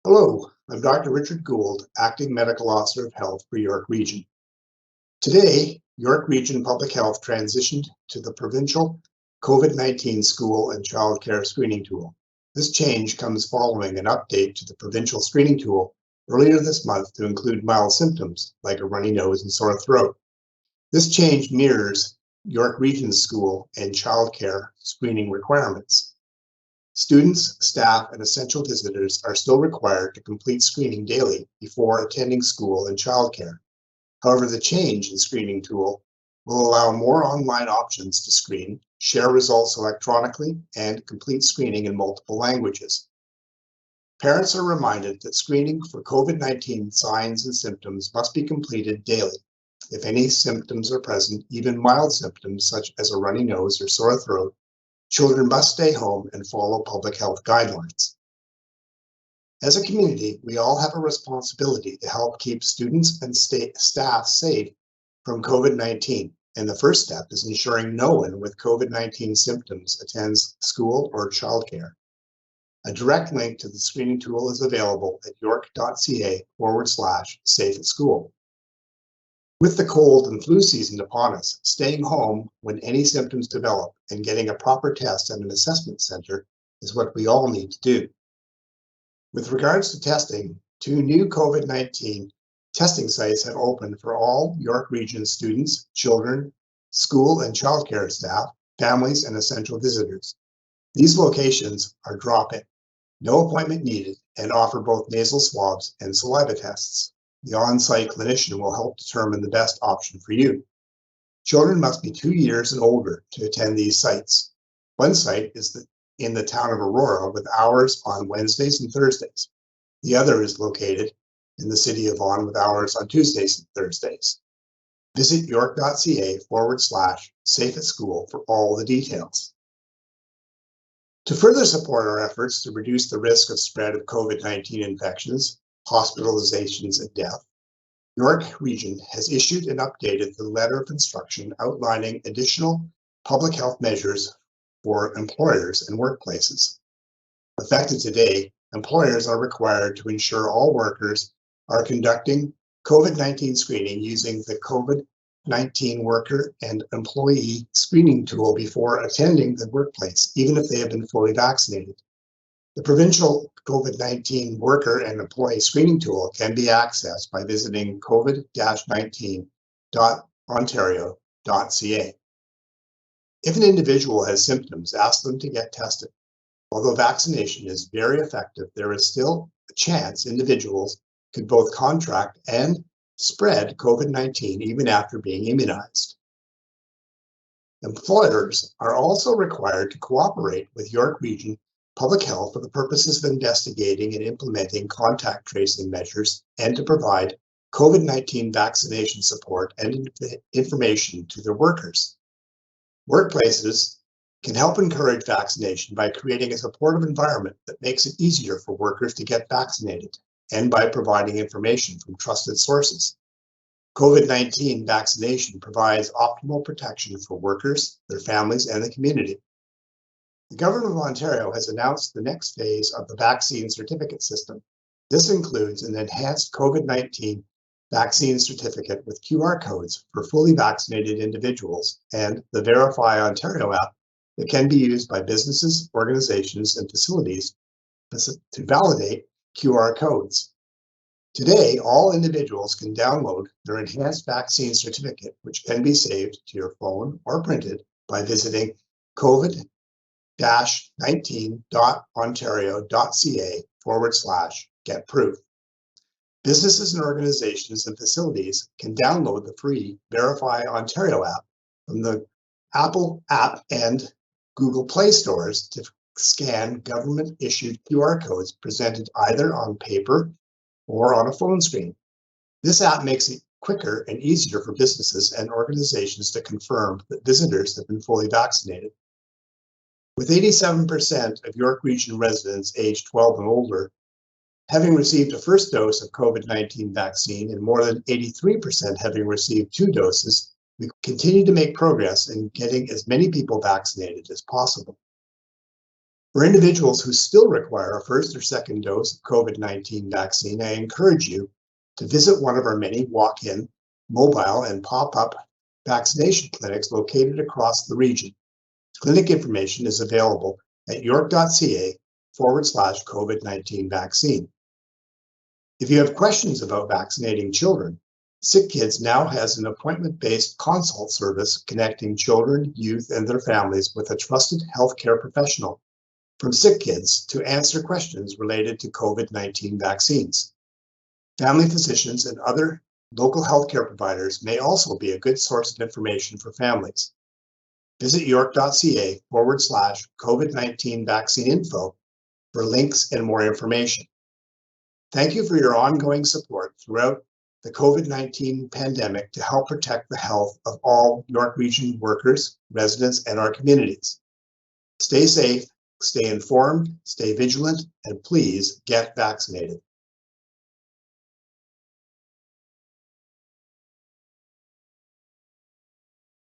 Hello, I'm Dr. Richard Gould, Acting Medical Officer of Health for York Region. Today, York Region Public Health transitioned to the provincial COVID-19 school and child care screening tool. This change comes following an update to the provincial screening tool earlier this month to include mild symptoms like a runny nose and sore throat. This change mirrors York Region's school and child care screening requirements. Students, staff, and essential visitors are still required to complete screening daily before attending school and childcare. However, the change in screening tool will allow more online options to screen, share results electronically, and complete screening in multiple languages. Parents are reminded that screening for COVID-19 signs and symptoms must be completed daily. If any symptoms are present, even mild symptoms such as a runny nose or sore throat, children must stay home and follow public health guidelines. As a community, we all have a responsibility to help keep students and staff safe from COVID-19. And the first step is ensuring no one with COVID-19 symptoms attends school or childcare. A direct link to the screening tool is available at york.ca/safe at school. With the cold and flu season upon us, staying home when any symptoms develop and getting a proper test at an assessment center is what we all need to do. With regards to testing, 2 new COVID-19 testing sites have opened for all York Region students, children, school and childcare staff, families, and essential visitors. These locations are drop-in, no appointment needed, and offer both nasal swabs and saliva tests. The on-site clinician will help determine the best option for you. Children must be 2 years and older to attend these sites. One site is in the town of Aurora with hours on Wednesdays and Thursdays. The other is located in the city of Vaughan with hours on Tuesdays and Thursdays. Visit york.ca/safe at school for all the details. To further support our efforts to reduce the risk of spread of COVID-19 infections, hospitalizations, and death, York Region has issued and updated the letter of instruction outlining additional public health measures for employers and workplaces. Effective today, employers are required to ensure all workers are conducting COVID-19 screening using the COVID-19 worker and employee screening tool before attending the workplace, even if they have been fully vaccinated. The provincial COVID-19 worker and employee screening tool can be accessed by visiting covid-19.ontario.ca. If an individual has symptoms, ask them to get tested. Although vaccination is very effective, there is still a chance individuals could both contract and spread COVID-19 even after being immunized. Employers are also required to cooperate with York Region Public Health for the purposes of investigating and implementing contact tracing measures and to provide COVID-19 vaccination support and information to their workers. Workplaces can help encourage vaccination by creating a supportive environment that makes it easier for workers to get vaccinated and by providing information from trusted sources. COVID-19 vaccination provides optimal protection for workers, their families, and the community. The Government of Ontario has announced the next phase of the vaccine certificate system. This includes an enhanced COVID-19 vaccine certificate with QR codes for fully vaccinated individuals and the Verify Ontario app that can be used by businesses, organizations, and facilities to validate QR codes. Today, all individuals can download their enhanced vaccine certificate, which can be saved to your phone or printed by visiting covid-19.ontario.ca/get-proof. Businesses and organizations and facilities can download the free Verify Ontario app from the Apple app and Google Play stores to scan government-issued QR codes presented either on paper or on a phone screen. This app makes it quicker and easier for businesses and organizations to confirm that visitors have been fully vaccinated. With 87% of York Region residents aged 12 and older having received a first dose of COVID-19 vaccine and more than 83% having received 2 doses, we continue to make progress in getting as many people vaccinated as possible. For individuals who still require a first or second dose of COVID-19 vaccine, I encourage you to visit one of our many walk-in, mobile, and pop-up vaccination clinics located across the region. Clinic information is available at york.ca/COVID-19 vaccine. If you have questions about vaccinating children, SickKids now has an appointment-based consult service connecting children, youth, and their families with a trusted healthcare professional from SickKids to answer questions related to COVID-19 vaccines. Family physicians and other local healthcare providers may also be a good source of information for families. Visit york.ca/COVID-19 vaccine info for links and more information. Thank you for your ongoing support throughout the COVID-19 pandemic to help protect the health of all York Region workers, residents, and our communities. Stay safe, stay informed, stay vigilant, and please get vaccinated.